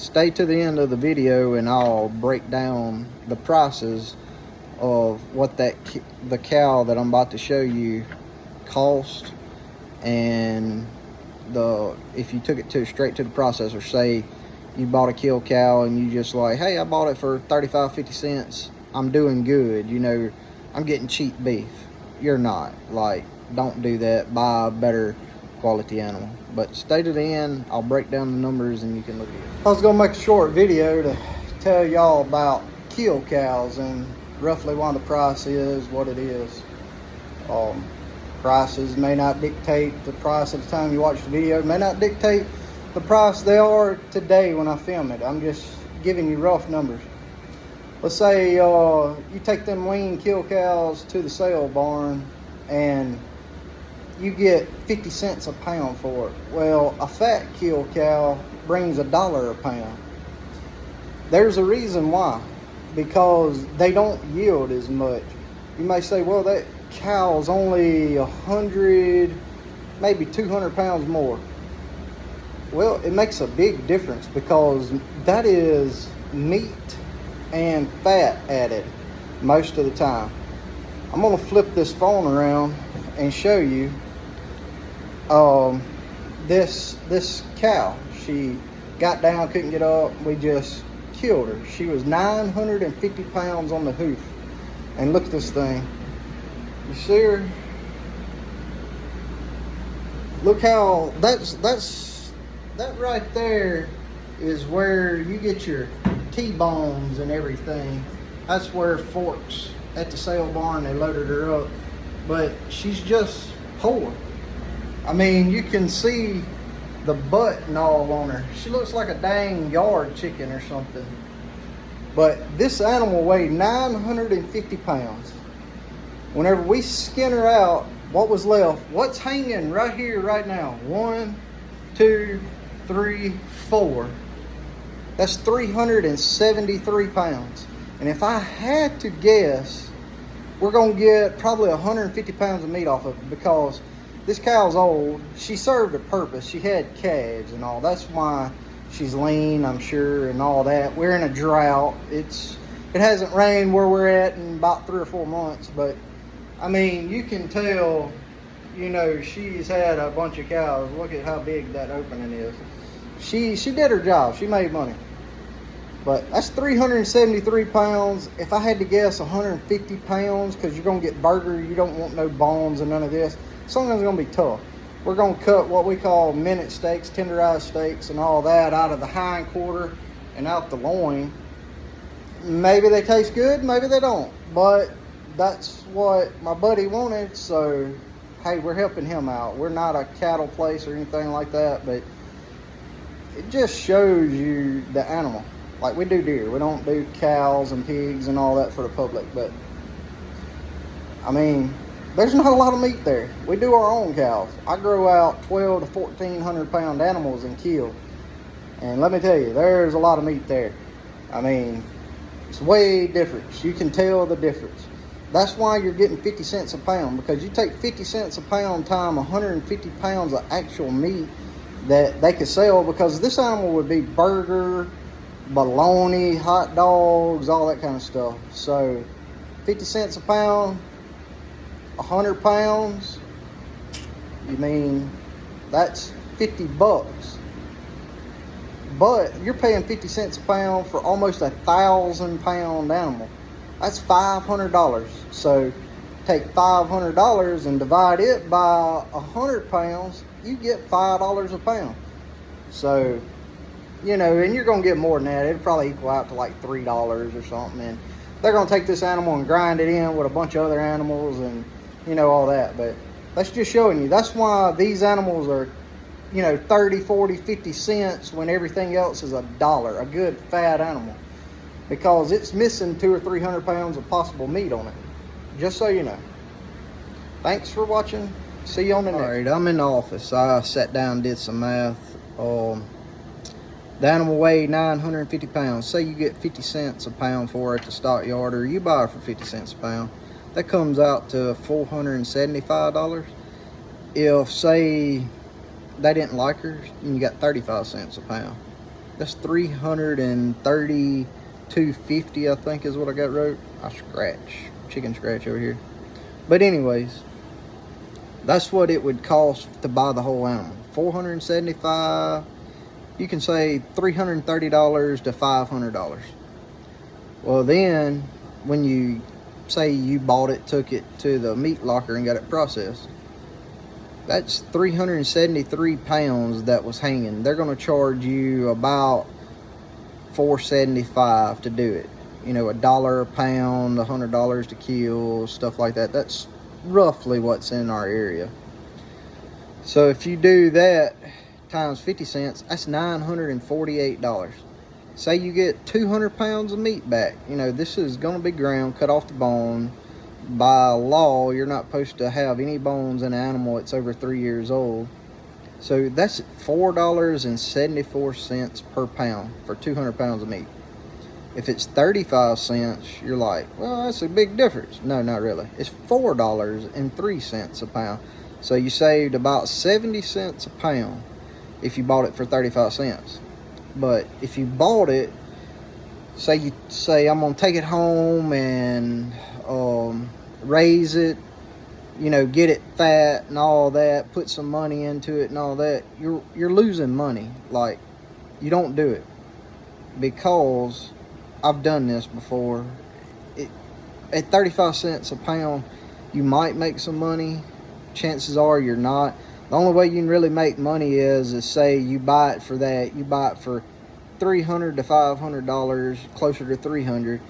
stay to the end of the video and I'll break down the prices of what the cow that I'm about to show you cost, and if you took it straight to the processor. Say you bought a kill cow and you just like, hey, I bought it for 35-50 cents, I'm doing good, you know, I'm getting cheap beef. You're not. Like, don't do that. Buy a better quality animal. But stay to the end, I'll break down the numbers and you can look at it. I was gonna make a short video to tell y'all about kill cows and roughly why the price is what it is. Prices may not dictate the price at the time you watch the video, may not dictate the price they are today when I film it. I'm just giving you rough numbers. Let's say you take them lean kill cows to the sale barn and you get 50 cents a pound for it. Well, a fat kill cow brings $1 a pound. There's a reason why. Because they don't yield as much. You may say, well, that cow's only 100, maybe 200 pounds more. Well, it makes a big difference because that is meat and fat added most of the time. I'm gonna flip this phone around and show you this cow. She got down, couldn't get up. We just killed her. She was 950 pounds on the hoof. And look at this thing. You see her? Look how that right there is where you get your T-bones and everything. That's where Forks at the sale barn, they loaded her up. But she's just poor. I mean, you can see the butt and all on her. She looks like a dang yard chicken or something. But this animal weighed 950 pounds. Whenever we skin her out, what was left, what's hanging right here, right now? 1, 2, 3, 4. That's 373 pounds. And if I had to guess, we're gonna get probably 150 pounds of meat off of it because this cow's old. She served a purpose. She had calves and all. That's why she's lean, I'm sure, and all that. We're in a drought. It hasn't rained where we're at in about 3 or 4 months, but I mean, you can tell, you know, she's had a bunch of cows. Look at how big that opening is. She did her job. She made money. But that's 373 pounds. If I had to guess, 150 pounds, because you're going to get burger. You don't want no bones and none of this. Something's going to be tough. We're going to cut what we call minute steaks, tenderized steaks, and all that out of the hind quarter and out the loin. Maybe they taste good, maybe they don't. But that's what my buddy wanted, so hey, we're helping him out. We're not a cattle place or anything like that, but it just shows you the animal. Like we do deer. We don't do cows and pigs and all that for the public, but I mean, there's not a lot of meat there. We do our own cows. I grow out 12 to 1,400 pound animals and kill. And let me tell you, there's a lot of meat there. I mean, it's way different. You can tell the difference. That's why you're getting 50 cents a pound, because you take 50 cents a pound times 150 pounds of actual meat that they could sell, because this animal would be burger, bologna, hot dogs, all that kind of stuff. So 50 cents a pound, 100 pounds, you mean that's 50 bucks. But you're paying 50 cents a pound for almost 1,000 pound animal. That's $500. So take $500 and divide it by 100 pounds, you get $5 a pound. So, you know, and you're going to get more than that. It'll probably equal out to like $3 or something. And they're going to take this animal and grind it in with a bunch of other animals and, you know, all that. But that's just showing you. That's why these animals are, you know, 30, 40, 50 cents when everything else is $1. A good fat animal. Because it's missing 200 or 300 pounds of possible meat on it. Just so you know. Thanks for watching. See you on the next. Alright, I'm in the office. I sat down and did some math. The animal weighed 950 pounds. Say you get 50 cents a pound for it at the stockyard, or you buy it for 50 cents a pound. That comes out to $475. If, say, they didn't like her, and you got 35 cents a pound. That's $332.50, I think is what I got wrote. I scratch, chicken scratch over here. But anyways, that's what it would cost to buy the whole animal. $475, you can say $330 to $500. Well, then when you say you bought it, took it to the meat locker and got it processed, that's 373 pounds that was hanging. They're going to charge you about $475 to do it. You know, $1 a pound, $100 to kill, stuff like that. That's roughly what's in our area. So if you do that times 50 cents, that's $948. Say you get 200 pounds of meat back. You know, this is going to be ground, cut off the bone. By law, you're not supposed to have any bones in an animal that's over 3 years old. So that's $4.74 per pound for 200 pounds of meat. If it's 35 cents, you're like, well, that's a big difference. No, not really. It's $4.03 a pound. So you saved about 70 cents a pound if you bought it for 35 cents. But if you bought it, say I'm gonna take it home and raise it, you know, get it fat and all that, put some money into it and all that, you're losing money. Like, you don't do it, because I've done this before. At 35 cents a pound, you might make some money. Chances are you're not. The only way you can really make money is say you buy it for that. You buy it for $300 to $500, closer to $300.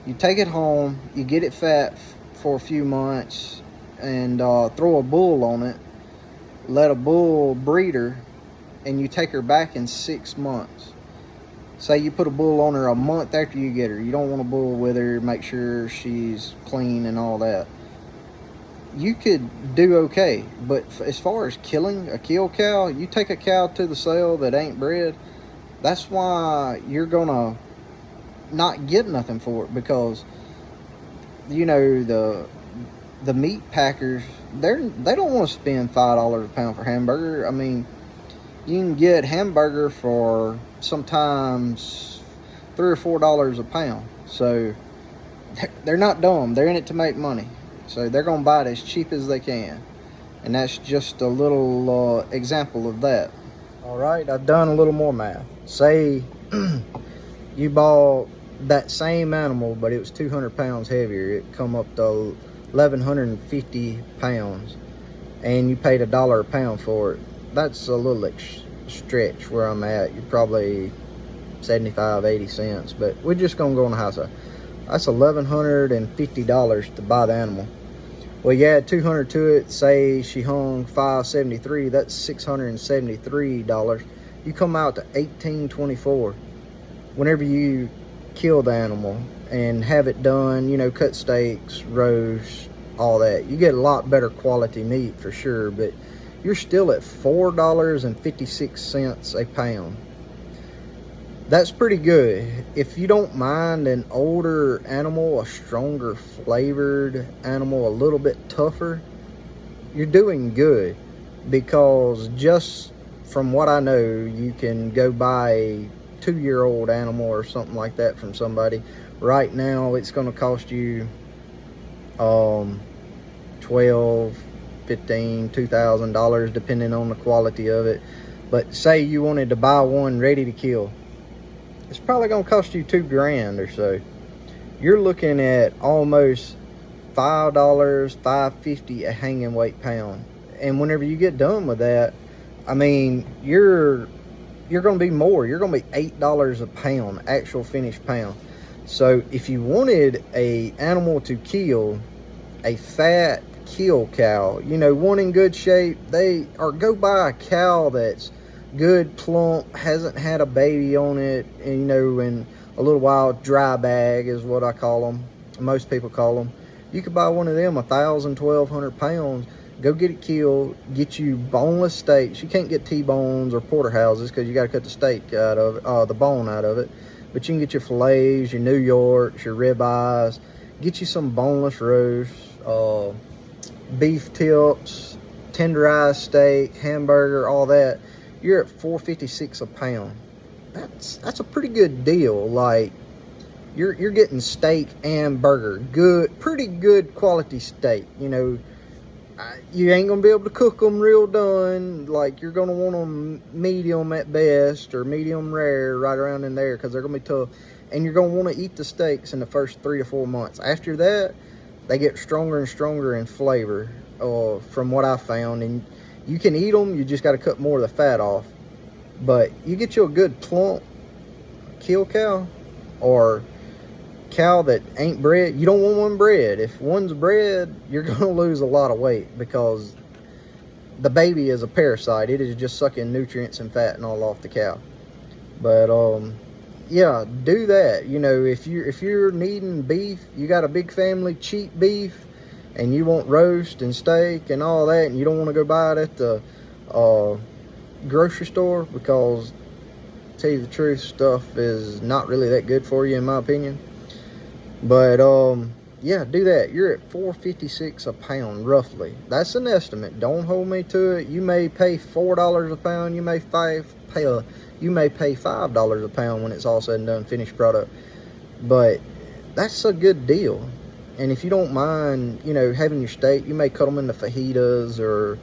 You take it home, you get it fat for a few months, and throw a bull on it. Let a bull breed her, and you take her back in 6 months. Say you put a bull on her a month after you get her. You don't want a bull with her. Make sure she's clean and all that. You could do okay, but as far as killing a kill cow, you take a cow to the sale that ain't bred, that's why you're gonna not get nothing for it, because, you know, the meat packers, they don't want to spend $5 a pound for hamburger. I mean, you can get hamburger for sometimes $3 or $4 a pound. So they're not dumb. They're in it to make money. So they're going to buy it as cheap as they can. And that's just a little example of that. All right, I've done a little more math. Say you bought that same animal, but it was 200 pounds heavier. It come up to 1,150 pounds. And you paid $1 a pound for it. That's a little stretch where I'm at. You're probably 75, 80 cents. But we're just going to go on the high side. That's $1,150 to buy the animal. Well, you add 200 to it. Say she hung 573. That's $673. You come out to $1,824 whenever you kill the animal and have it done. You know, cut steaks, roast, all that. You get a lot better quality meat for sure, but you're still at $4.56 a pound. That's pretty good. If you don't mind an older animal, a stronger flavored animal, a little bit tougher, you're doing good. Because just from what I know, you can go buy a 2-year-old animal or something like that from somebody. Right now, it's going to cost you $12, $15, $2,000 depending on the quality of it. But say you wanted to buy one ready to kill, it's probably going to cost you $2,000 or so. You're looking at almost $5, $5.50 a hanging weight pound. And whenever you get done with that, I mean, you're going to be more. You're going to be $8 a pound, actual finished pound. So if you wanted a animal to kill, a fat kill cow, you know, one in good shape, go buy a cow that's good, plump, hasn't had a baby on it, and, you know, in a little while. Dry bag is what I call them. Most people call them. You could buy one of them, 1,000, 1,200 pounds. Go get it killed. Get you boneless steaks. You can't get T-bones or porterhouses because you got to cut the steak out of it, the bone out of it. But you can get your fillets, your New Yorks, your ribeyes. Get you some boneless roast, beef tips, tenderized steak, hamburger, all that. You're at $4.56 a pound. that's a pretty good deal. Like, you're getting steak and burger, pretty good quality steak. You know, you ain't gonna be able to cook them real done. Like, you're gonna want them medium at best, or medium rare, right around in there, because they're gonna be tough. And you're gonna want to eat the steaks in the first 3 to 4 months. After that, they get stronger and stronger in flavor, from what I found. And you can eat them, you just got to cut more of the fat off. But you get you a good plump kill cow, or cow that ain't bred. You don't want one bred. If one's bred, you're gonna lose a lot of weight, because the baby is a parasite. It is just sucking nutrients and fat and all off the cow. But yeah, do that. You know, if you're needing beef, you got a big family, cheap beef, and you want roast and steak and all that, and you don't want to go buy it at the grocery store, because, to tell you the truth, stuff is not really that good for you, in my opinion. But yeah, do that. You're at $4.56 a pound, roughly. That's an estimate. Don't hold me to it. You may pay $4 a pound. You may pay $5 a pound when it's all said and done, finished product. But that's a good deal. And if you don't mind, you know, having your steak, you may cut them into fajitas or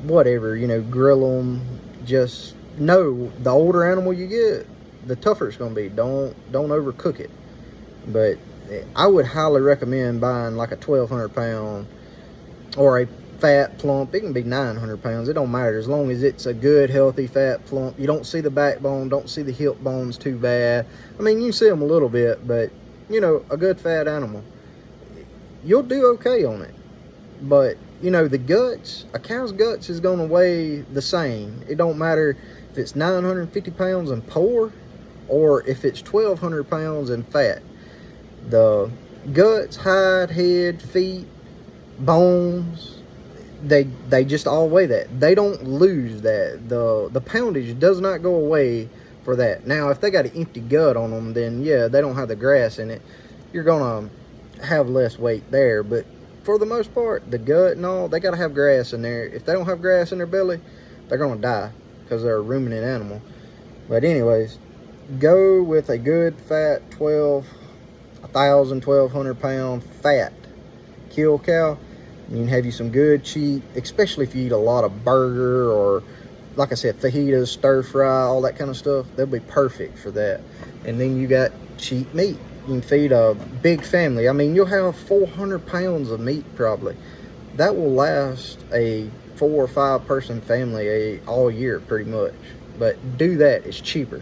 whatever, you know, grill them. Just know, the older animal you get, the tougher it's going to be. Don't overcook it. But I would highly recommend buying like a 1,200 pound or a fat plump. It can be 900 pounds. It don't matter, as long as it's a good, healthy, fat plump. You don't see the backbone, don't see the hip bones too bad. I mean, you see them a little bit, but, you know, a good fat animal, you'll do okay on it. But, you know, the guts, a cow's guts is going to weigh the same. It don't matter if it's 950 pounds and poor, or if it's 1,200 pounds and fat. The guts, hide, head, feet, bones, they just all weigh that. They don't lose that. The poundage does not go away for that. Now, if they got an empty gut on them, then yeah, they don't have the grass in it. You're gonna have less weight there. But for the most part, the gut and all, they gotta have grass in there. If they don't have grass in their belly, they're gonna die, because they're a ruminant animal. But anyways, go with a good fat 1,200 pound fat kill cow. You can have you some good cheap, especially if you eat a lot of burger, or like I said, fajitas, stir fry, all that kind of stuff. They'll be perfect for that. And then you got cheap meat. You can feed a big family. I mean, you'll have 400 pounds of meat probably. That will last a 4 or 5 person family all year pretty much. But do that, it's cheaper.